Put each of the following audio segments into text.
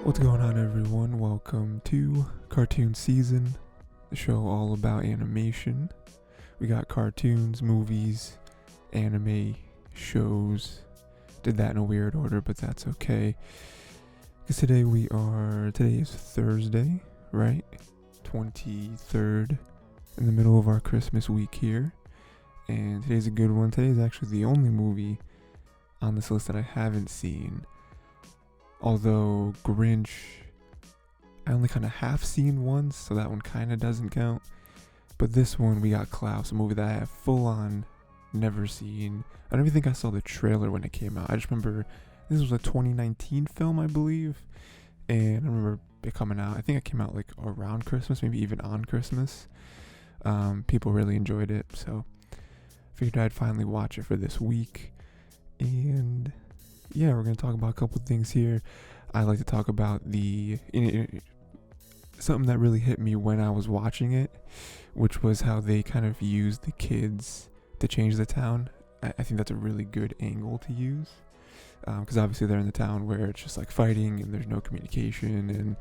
What's going on, everyone? Welcome to Cartoon Season, the show all about animation. We got cartoons, movies, anime, shows. Did that in a weird order, but that's okay. Because today is Thursday, right? 23rd, in the middle of our Christmas week here. And today's a good one. Today is actually the only movie on this list that I haven't seen. Although Grinch, I only kind of half seen once, so that one kind of doesn't count. But this one, we got Klaus, a movie that I have full on never seen. I don't even think I saw the trailer when it came out. I just remember this was a 2019 film, I believe. And I remember it coming out. I think it came out like around Christmas, maybe even on Christmas. People really enjoyed it, so figured I'd finally watch it for this week. And yeah, we're going to talk about a couple things here. I like to talk about something that really hit me when I was watching it, which was how they kind of used the kids to change the town. I think that's a really good angle to use, because obviously they're in the town where it's just like fighting and there's no communication and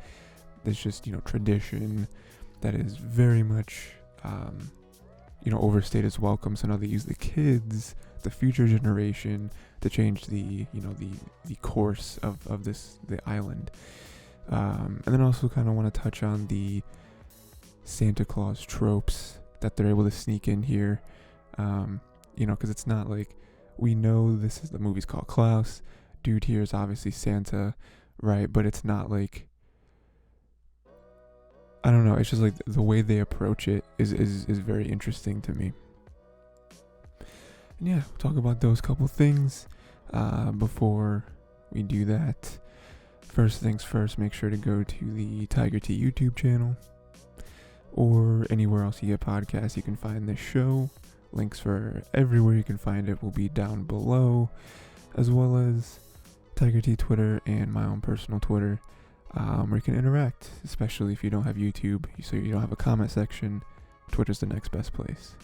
there's just, tradition that is very much, overstayed its welcome. So now they use the kids, the future generation, to change the course of the island. And then also kind of want to touch on the Santa Claus tropes that they're able to sneak in here. Because it's not like, we know this is, the movie's called Klaus. Dude here is obviously Santa, right? But it's not like, I don't know, it's just like the way they approach it is very interesting to me. And yeah, we'll talk about those couple things. Before we do that, first things first, make sure to go to the Tiger T YouTube channel or anywhere else you get podcasts. You can find this show. Links for everywhere you can find it will be down below, as well as Tiger T Twitter and my own personal Twitter, where you can interact, especially if you don't have YouTube, so you don't have a comment section. Twitter's the next best place.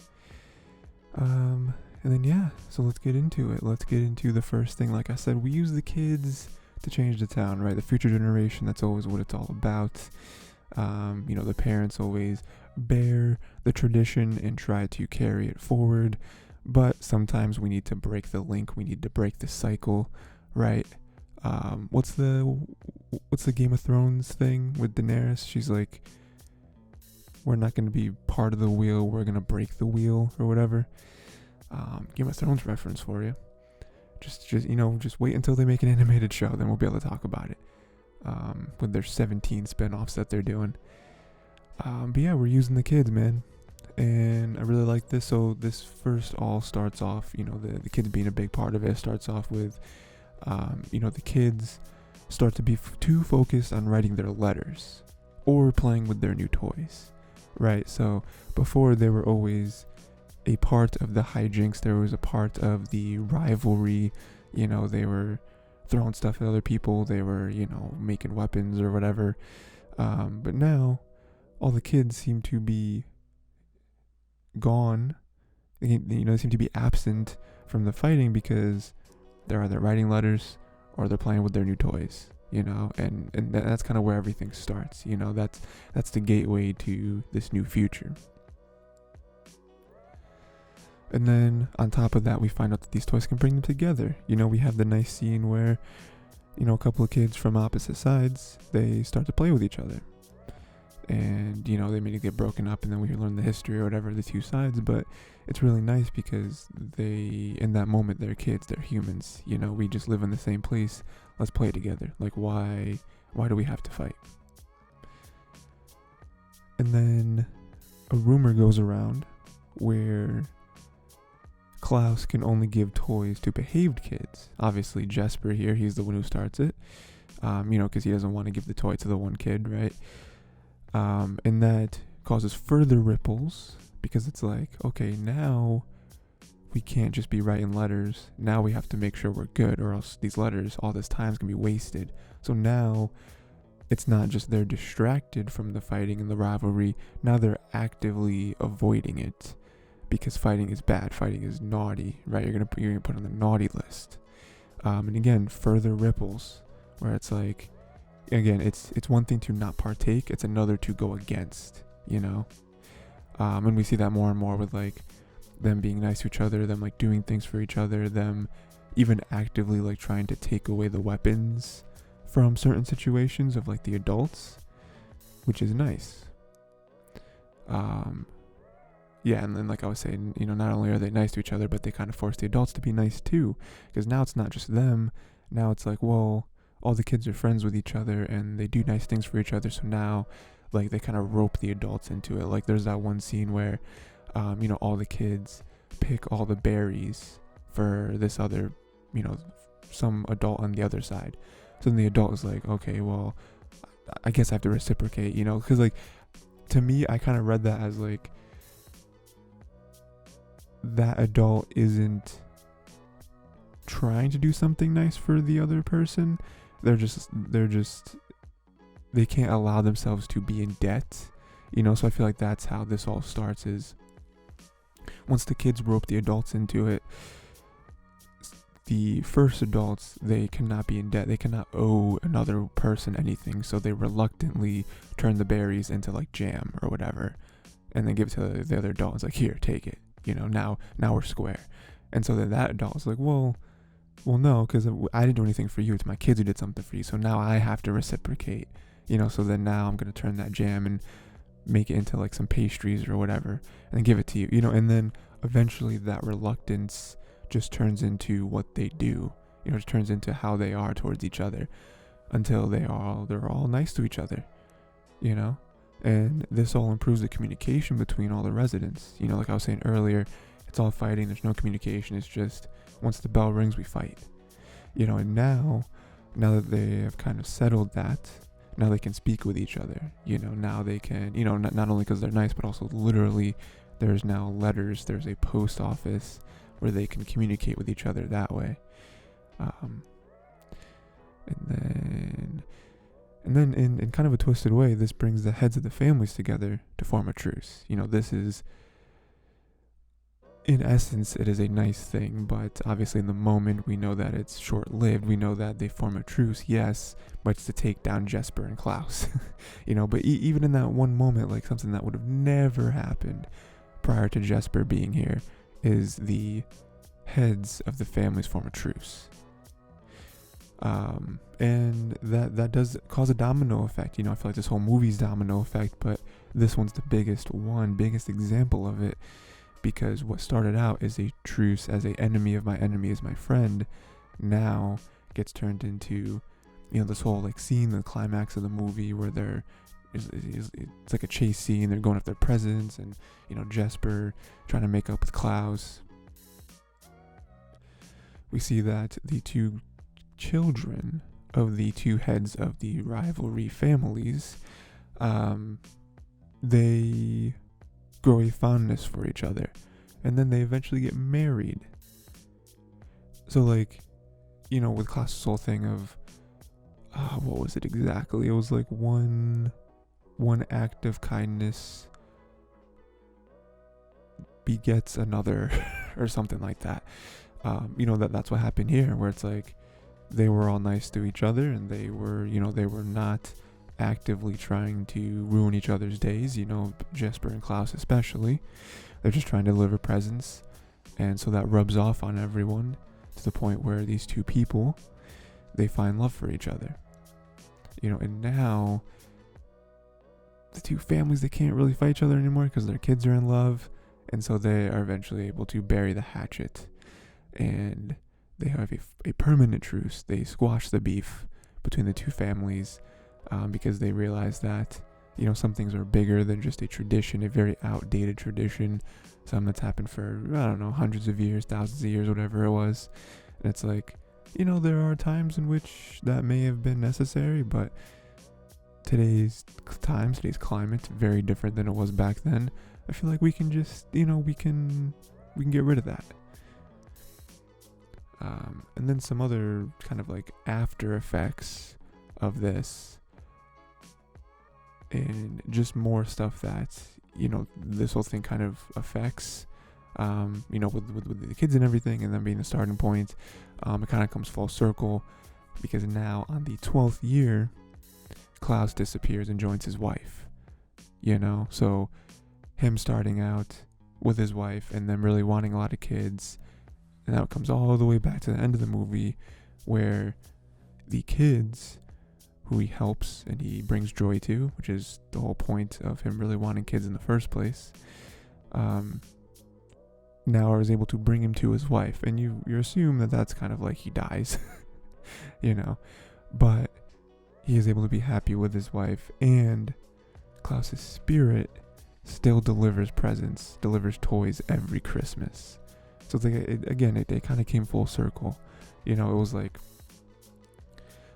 And then yeah, so let's get into it. Let's get into the first thing. Like I said, we use the kids to change the town, right? The future generation, that's always what it's all about. The parents always bear the tradition and try to carry it forward. But sometimes we need to break the link. We need to break the cycle, right? What's the Game of Thrones thing with Daenerys? She's like, we're not going to be part of the wheel. We're going to break the wheel or whatever. Game of Thrones reference for you. Just wait until they make an animated show, then we'll be able to talk about it. With their 17 spin-offs that they're doing. But yeah, we're using the kids, man. And I really like this. So this first all starts off, the kids being a big part of it. Starts off with, the kids start to be too focused on writing their letters or playing with their new toys, right? So before, they were always a part of the hijinks. There was a part of the rivalry. They were throwing stuff at other people. They were, making weapons or whatever. But now, all the kids seem to be gone. They seem to be absent from the fighting because they're either writing letters or they're playing with their new toys. And that's kind of where everything starts. That's the gateway to this new future. And then on top of that, we find out that these toys can bring them together. We have the nice scene where, a couple of kids from opposite sides, they start to play with each other. And, they immediately get broken up, and then we learn the history or whatever, the two sides. But it's really nice because in that moment, they're kids, they're humans. We just live in the same place. Let's play together. Like, why do we have to fight? And then a rumor goes around where Klaus can only give toys to behaved kids. Obviously, Jesper here, he's the one who starts it. Because he doesn't want to give the toy to the one kid, right? And that causes further ripples because it's like, okay, now we can't just be writing letters. Now we have to make sure we're good, or else these letters, all this time is going to be wasted. So now it's not just they're distracted from the fighting and the rivalry. Now they're actively avoiding it. Because fighting is bad, fighting is naughty, right? You're gonna put on the naughty list. And again, further ripples, where it's like, again, it's one thing to not partake, it's another to go against, you know. And we see that more and more with like them being nice to each other, them like doing things for each other, them even actively like trying to take away the weapons from certain situations of like the adults, which is nice. Yeah, and then like I was saying, you know, not only are they nice to each other, but they kind of force the adults to be nice too, because now it's not just them. Now it's like, well, all the kids are friends with each other and they do nice things for each other, so now like they kind of rope the adults into it. Like there's that one scene where you know, all the kids pick all the berries for this other, you know, some adult on the other side. So then the adult is like, okay, well, I guess I have to reciprocate, you know, because like to me, I kind of read that as like that adult isn't trying to do something nice for the other person. They can't allow themselves to be in debt, you know. So I feel like that's how this all starts, is once the kids rope the adults into it, the first adults, they cannot be in debt, they cannot owe another person anything, so they reluctantly turn the berries into like jam or whatever, and then give it to the other adult. It's like, here, take it, you know, now we're square. And so then that adult's like, well no, because I didn't do anything for you, it's my kids who did something for you, so now I have to reciprocate, you know. So then now I'm going to turn that jam and make it into like some pastries or whatever and give it to you, you know. And then eventually that reluctance just turns into what they do, you know, it turns into how they are towards each other until they're all nice to each other, you know. And this all improves the communication between all the residents, you know. Like I was saying earlier, it's all fighting, there's no communication, it's just once the bell rings we fight, you know. And now that they have kind of settled that, now they can speak with each other, you know. Now they can, you know, not only because they're nice, but also literally there's now letters, there's a post office where they can communicate with each other that way. And then in kind of a twisted way, this brings the heads of the families together to form a truce. You know, this is, in essence, it is a nice thing, but obviously in the moment we know that it's short-lived. We know that they form a truce, yes, but it's to take down Jesper and Klaus. You know, but even in that one moment, like something that would have never happened prior to Jesper being here, is the heads of the families form a truce. And that does cause a domino effect. You know, I feel like this whole movie's domino effect, but this one's the biggest example of it, because what started out as a truce, as a enemy of my enemy is my friend, now gets turned into, you know, this whole like scene, the climax of the movie where it's like a chase scene, they're going after their presents, and, you know, Jesper trying to make up with Klaus. We see that the two children of the two heads of the rivalry families, they grow a fondness for each other, and then they eventually get married. So like, you know, with Klaus's whole thing of what was it exactly? It was like one act of kindness begets another or something like that. You know, that's what happened here, where it's like they were all nice to each other, and they were not actively trying to ruin each other's days, you know, Jesper and Klaus especially. They're just trying to deliver presents, and so that rubs off on everyone to the point where these two people, they find love for each other, you know. And now the two families, they can't really fight each other anymore because their kids are in love, and so they are eventually able to bury the hatchet, and they have a permanent truce. They squash the beef between the two families, because they realize that, you know, some things are bigger than just a tradition, a very outdated tradition, something that's happened for, I don't know, hundreds of years, thousands of years, whatever it was. And it's like, you know, there are times in which that may have been necessary, but today's climate, very different than it was back then. I feel like we can just, you know, we can get rid of that. And then some other kind of like after effects of this, and just more stuff that, you know, this whole thing kind of affects, you know, with the kids and everything, and then being the starting point, it kind of comes full circle, because now on the 12th year Klaus disappears and joins his wife, you know? So him starting out with his wife and then really wanting a lot of kids, and that comes all the way back to the end of the movie where the kids who he helps and he brings joy to, which is the whole point of him really wanting kids in the first place, now is able to bring him to his wife. And you assume that that's kind of like he dies, you know, but he is able to be happy with his wife, and Klaus's spirit still delivers presents, delivers toys every Christmas. So it's like, it kind of came full circle. You know, it was like,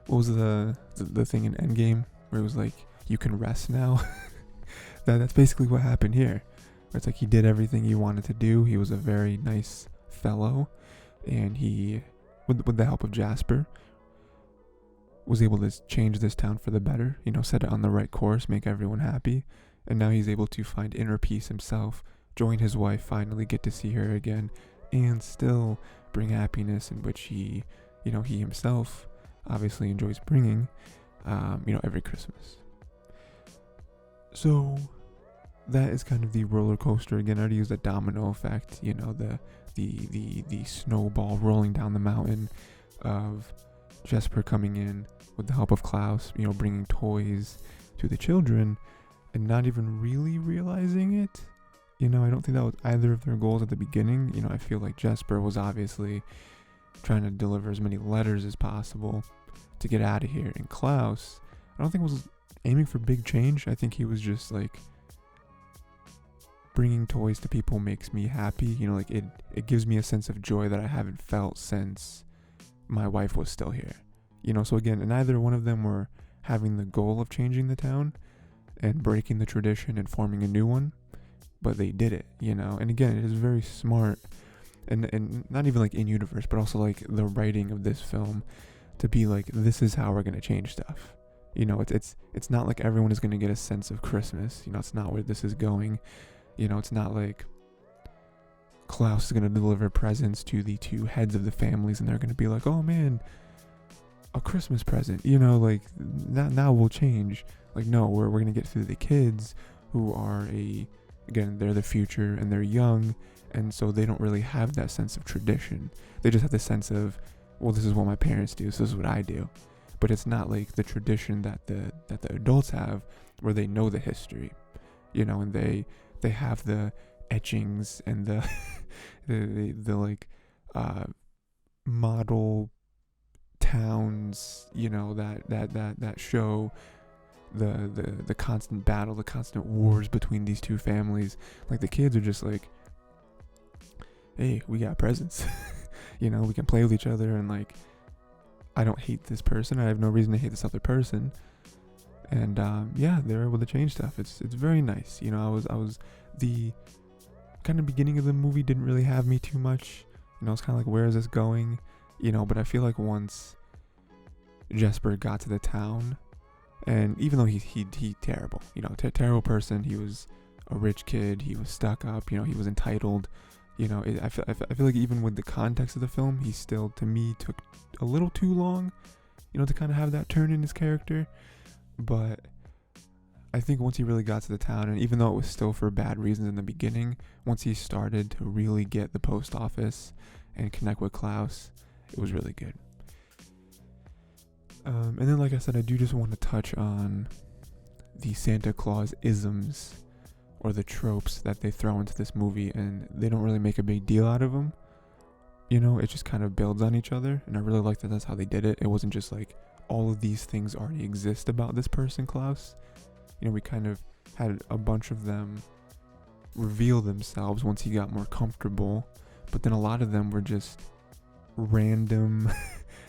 what was the thing in Endgame where it was like, you can rest now? That's basically what happened here. It's like he did everything he wanted to do. He was a very nice fellow, and he, with the help of Jesper, was able to change this town for the better, you know, set it on the right course, make everyone happy. And now he's able to find inner peace himself, join his wife, finally get to see her again, and still bring happiness, in which he, you know, he himself obviously enjoys bringing, you know, every Christmas. So that is kind of the roller coaster. Again, I already used the domino effect, you know, the snowball rolling down the mountain of Jesper coming in with the help of Klaus, you know, bringing toys to the children and not even really realizing it. You know, I don't think that was either of their goals at the beginning. You know, I feel like Jesper was obviously trying to deliver as many letters as possible to get out of here. And Klaus, I don't think was aiming for big change. I think he was just like, bringing toys to people makes me happy. You know, like it gives me a sense of joy that I haven't felt since my wife was still here. You know, so again, neither one of them were having the goal of changing the town and breaking the tradition and forming a new one, but they did it, you know. And again, it is very smart, and not even like in universe, but also like the writing of this film to be like, this is how we're gonna change stuff. You know, it's not like everyone is gonna get a sense of Christmas. You know, it's not where this is going. You know, it's not like Klaus is gonna deliver presents to the two heads of the families and they're gonna be like, oh man, a Christmas present, you know, like now we'll change. Like, no, we're gonna get through the kids who are again, they're the future and they're young, and so they don't really have that sense of tradition. They just have the sense of, well, this is what my parents do, so this is what I do. But it's not like the tradition that the adults have, where they know the history, you know, and they have the etchings and the the like model towns, you know, that show the constant battle, the constant wars between these two families. Like, the kids are just like, hey, we got presents. You know, we can play with each other, and like, I don't hate this person, I have no reason to hate this other person. And yeah, they're able to change stuff. It's very nice. You know, I was the kind of beginning of the movie didn't really have me too much. You know, it's kind of like, where is this going? You know, but I feel like once Jesper got to the town, and even though he terrible, you know, terrible person, he was a rich kid, he was stuck up, you know, he was entitled, you know, I feel like even with the context of the film, he still, to me, took a little too long, you know, to kind of have that turn in his character. But I think once he really got to the town, and even though it was still for bad reasons in the beginning, once he started to really get the post office and connect with Klaus, it was really good. And then, like I said, I do just want to touch on the Santa Claus isms, or the tropes that they throw into this movie, and they don't really make a big deal out of them. You know, it just kind of builds on each other, and I really like that that's how they did it. It wasn't just like, all of these things already exist about this person, Klaus. You know, we kind of had a bunch of them reveal themselves once he got more comfortable, but then a lot of them were just random,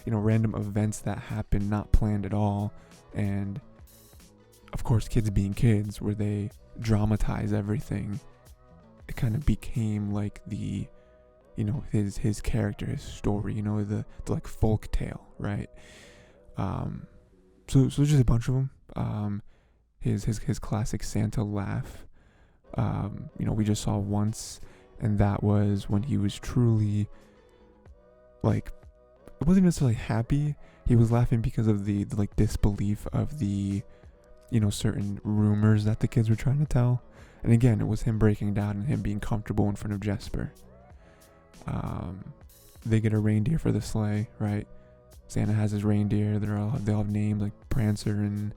you know, random events that happened, not planned at all. And of course, kids being kids, where they dramatize everything, it kind of became like the, you know, his character, his story, you know, the like folk tale, right? So just a bunch of them. His classic Santa laugh, you know, we just saw once, and that was when he was truly, like, it wasn't necessarily happy. He was laughing because of the like disbelief of the certain rumors that the kids were trying to tell. And again, it was him breaking down and him being comfortable in front of Jesper. They get a reindeer for the sleigh, right? Santa has his reindeer. They all have names like Prancer and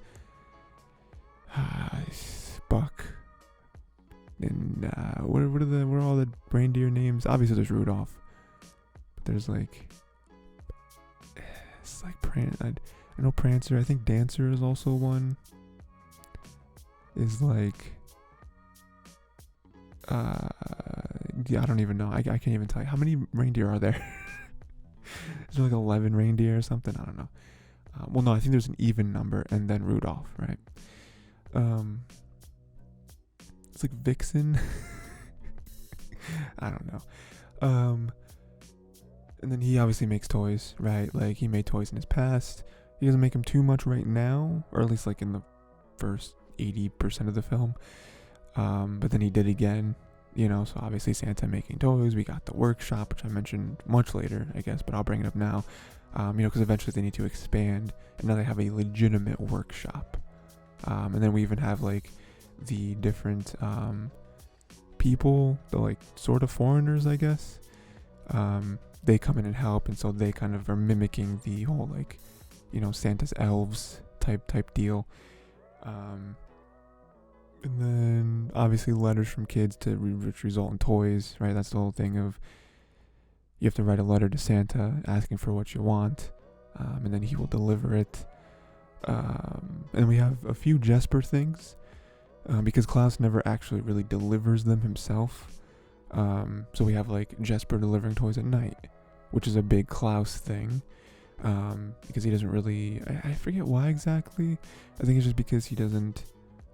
Buck. And what are all the reindeer names? Obviously, there's Rudolph, but there's I know Prancer. I think Dancer is also one. Is I don't even know. I can't even tell you how many reindeer are there. Is there 11 reindeer or something? I don't know. Well, no, I think there's an even number and then Rudolph, right? It's like Vixen. I don't know. And then he obviously makes toys, right? He made toys in his past. He doesn't make them too much right now, or at least in the first 80% of the film. But then he did again, so obviously Santa making toys. We got the workshop, which I mentioned much later, I guess, but I'll bring it up now. Because eventually they need to expand, and now they have a legitimate workshop. And then we even have the different people, the sort of foreigners, I guess. They come in and help, and so they kind of are mimicking the whole Santa's elves type deal. And then obviously letters from kids which result in toys, right? That's the whole thing of you have to write a letter to Santa asking for what you want, and then he will deliver it. And we have a few Jesper things, because Klaus never actually really delivers them himself. So we have Jesper delivering toys at night, which is a big Klaus thing, because he doesn't really, I forget why exactly. I think it's just because he doesn't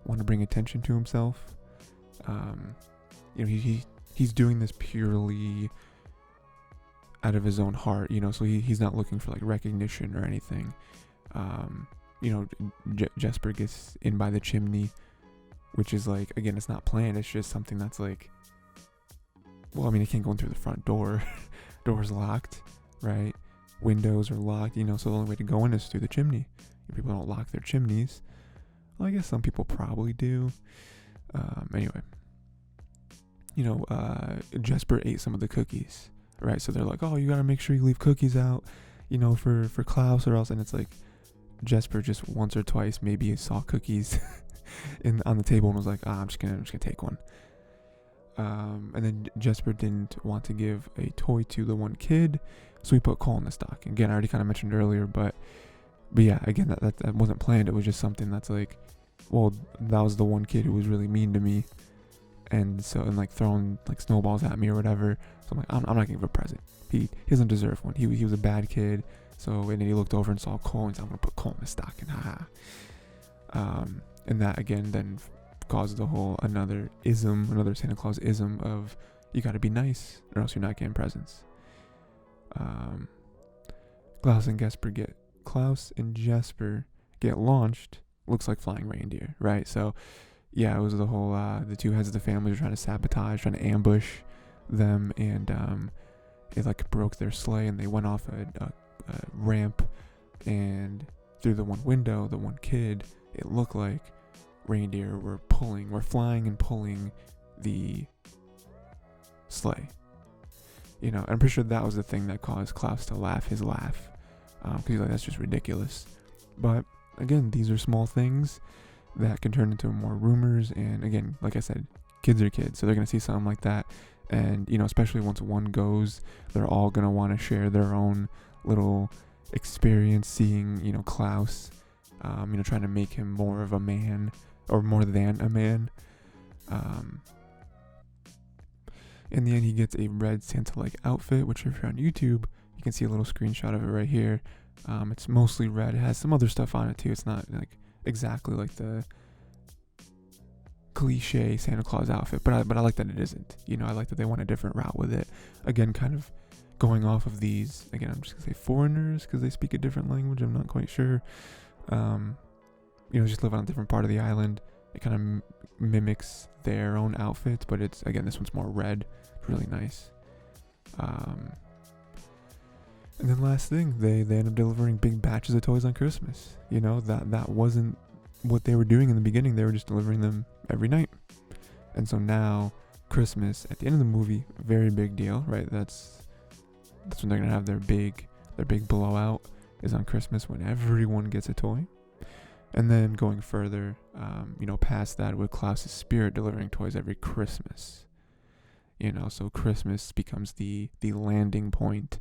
want to bring attention to himself. He's doing this purely out of his own heart, so he's not looking for recognition or anything. Jesper gets in by the chimney, which is again, it's not planned. It's just something that's it can't go in through the front door. Door's locked, right? Windows are locked, so the only way to go in is through the chimney. People don't lock their chimneys. Well, I guess some people probably do. Anyway, Jesper ate some of the cookies, right? So they're oh, you gotta make sure you leave cookies out, for Klaus, or else. And it's Jesper just once or twice maybe saw cookies on the table and was I'm just gonna take one. And then Jesper didn't want to give a toy to the one kid, so he put coal in the stocking. Again, I already kind of mentioned earlier, but yeah, again, that wasn't planned. It was just something that's that was the one kid who was really mean to me, and so throwing snowballs at me or whatever. So I'm not gonna give a present. He doesn't deserve one. He was a bad kid. So and then he looked over and saw coal and said, I'm gonna put coal in the stocking. Haha. And that again then caused the whole another Santa Claus ism of you gotta be nice or else you're not getting presents. Klaus and Jesper get launched. Looks like flying reindeer, right? So yeah, it was the whole the two heads of the family were trying to sabotage, trying to ambush them, and it broke their sleigh, and they went off a ramp, and through the one window, the one kid, it looked like reindeer were flying and pulling the sleigh. I'm pretty sure that was the thing that caused Klaus to laugh his laugh, because he's that's just ridiculous. But again, these are small things that can turn into more rumors, and again, like I said, kids are kids, so they're gonna see something like that, and especially once one goes, they're all gonna want to share their own little experience seeing Klaus, trying to make him more of a man, or more than a man. In the end, he gets a red Santa-like outfit, which if you're on YouTube, you can see a little screenshot of it right here. It's mostly red. It has some other stuff on it too. It's not exactly the cliche Santa Claus outfit, but I like that it isn't. I like that they went a different route with it. Again, kind of going off of these. Again, I'm just gonna say foreigners because they speak a different language. I'm not quite sure. Just live on a different part of the island. It kind of mimics their own outfits, but it's, again, this one's more red. It's really nice. And then last thing, they end up delivering big batches of toys on Christmas. That wasn't what they were doing in the beginning, they were just delivering them every night. And so now Christmas at the end of the movie, very big deal, right? That's when they're gonna have their big blowout, is on Christmas when everyone gets a toy. And then going further, past that, with Klaus's spirit delivering toys every Christmas. So Christmas becomes the landing point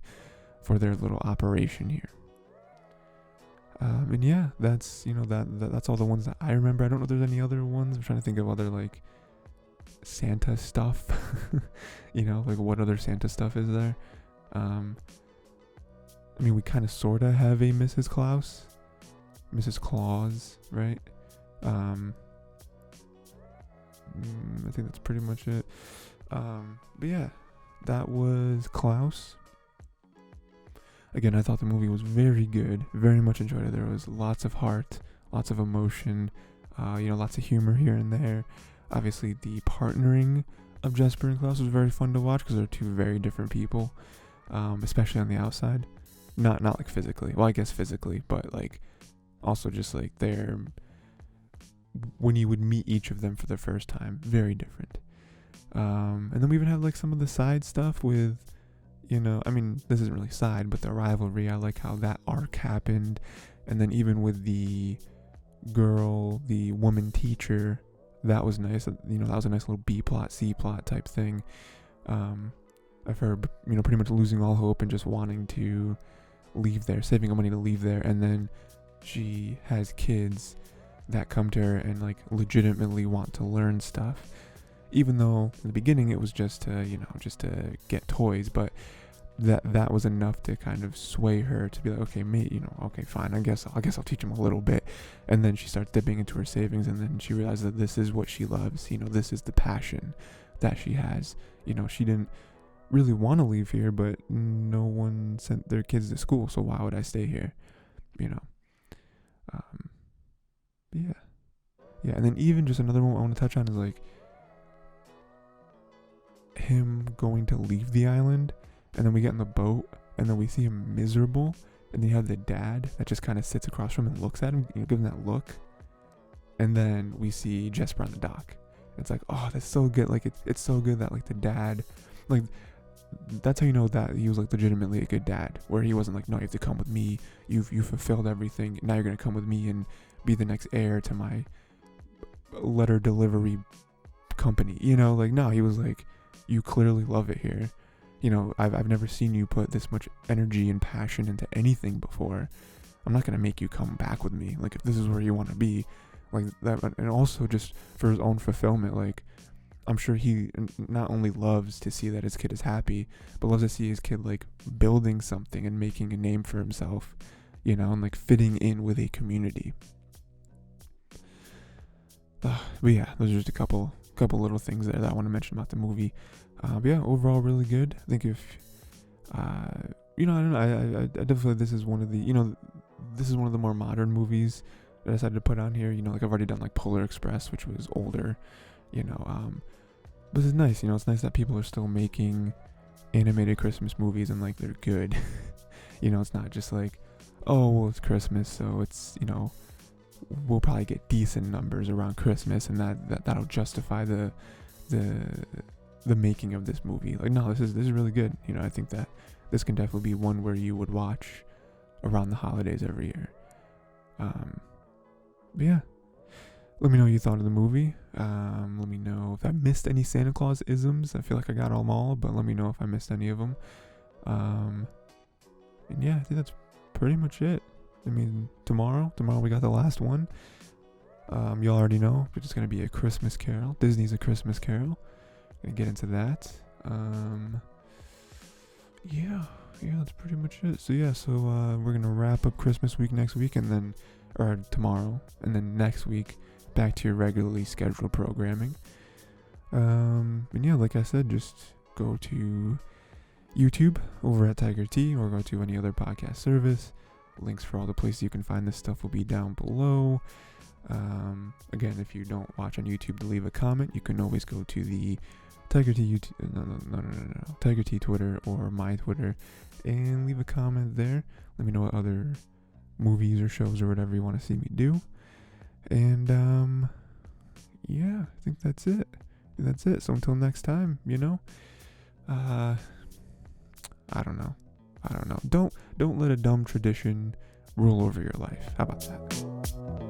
for their little operation here. And yeah, that's that's all the ones that I remember. I don't know if there's any other ones. I'm trying to think of other like Santa stuff. Like what other Santa stuff is there? We kind of sorta have a Mrs. Claus, right? I think that's pretty much it. But yeah, that was Klaus. Again, I thought the movie was very good. Very much enjoyed it. There was lots of heart, lots of emotion, lots of humor here and there. Obviously, the partnering of Jesper and Klaus was very fun to watch because they're two very different people, especially on the outside. Not like physically. Well, I guess physically, but like also just like they're, when you would meet each of them for the first time, very different. And then we even have like some of the side stuff with, this isn't really side, but the rivalry. I like how that arc happened. And then even with the woman teacher, that was nice. That was a nice little B plot, C plot type thing. Of her, pretty much losing all hope and just wanting to leave there, saving her money to leave there. And then she has kids that come to her and like legitimately want to learn stuff. Even though in the beginning it was just to get toys, but that was enough to kind of sway her to be like, okay, mate, okay, fine, I guess I'll teach him a little bit. And then she starts dipping into her savings, and then she realizes that this is what she loves. This is the passion that she has. She didn't really want to leave here, but no one sent their kids to school, so why would I stay here? Yeah. And then even just another one I want to touch on is like him going to leave the island, and then we get in the boat, and then we see him miserable, and then you have the dad that just kind of sits across from him and looks at him, gives him that look, and then we see Jesper on the dock. It's like, oh, that's so good. Like it's so good that like the dad, like that's how you know that he was like legitimately a good dad, where he wasn't like, no, you have to come with me. You fulfilled everything. Now you're gonna come with me and be the next heir to my letter delivery company. Like no, he was like, you clearly love it here. I've never seen you put this much energy and passion into anything before. I'm not gonna make you come back with me. Like if this is where you want to be, like that. And also just for his own fulfillment, like I'm sure he not only loves to see that his kid is happy, but loves to see his kid like building something and making a name for himself, and like fitting in with a community. But yeah, those are just a couple little things there that I want to mention about the movie. But yeah, overall really good. I think if I don't know, I definitely, this is one of the more modern movies that I decided to put on here. Like I've already done like Polar Express, which was older, but it's nice, it's nice that people are still making animated Christmas movies and like they're good. It's not just like, oh well, it's Christmas, so it's we'll probably get decent numbers around Christmas, and that'll justify the making of this movie. Like no, this is really good. I think that this can definitely be one where you would watch around the holidays every year. But yeah, let me know what you thought of the movie. Let me know if I missed any Santa Claus isms. I feel like I got them all, but let me know if I missed any of them. And yeah, I think that's pretty much it. Tomorrow we got the last one. Y'all already know, it's just gonna be a Christmas Carol. Disney's A Christmas Carol. Gonna get into that. Yeah, that's pretty much it. So yeah, we're gonna wrap up Christmas week next week, or tomorrow, and then next week back to your regularly scheduled programming. And yeah, like I said, just go to YouTube over at Tiger T, or go to any other podcast service. Links for all the places you can find this stuff will be down below. Again, if you don't watch on YouTube to leave a comment, you can always go to the Tiger T YouTube, no, Tiger T Twitter or my Twitter, and leave a comment there. Let me know what other movies or shows or whatever you want to see me do. And yeah, I think that's it. So until next time, I don't know. Don't let a dumb tradition rule over your life. How about that?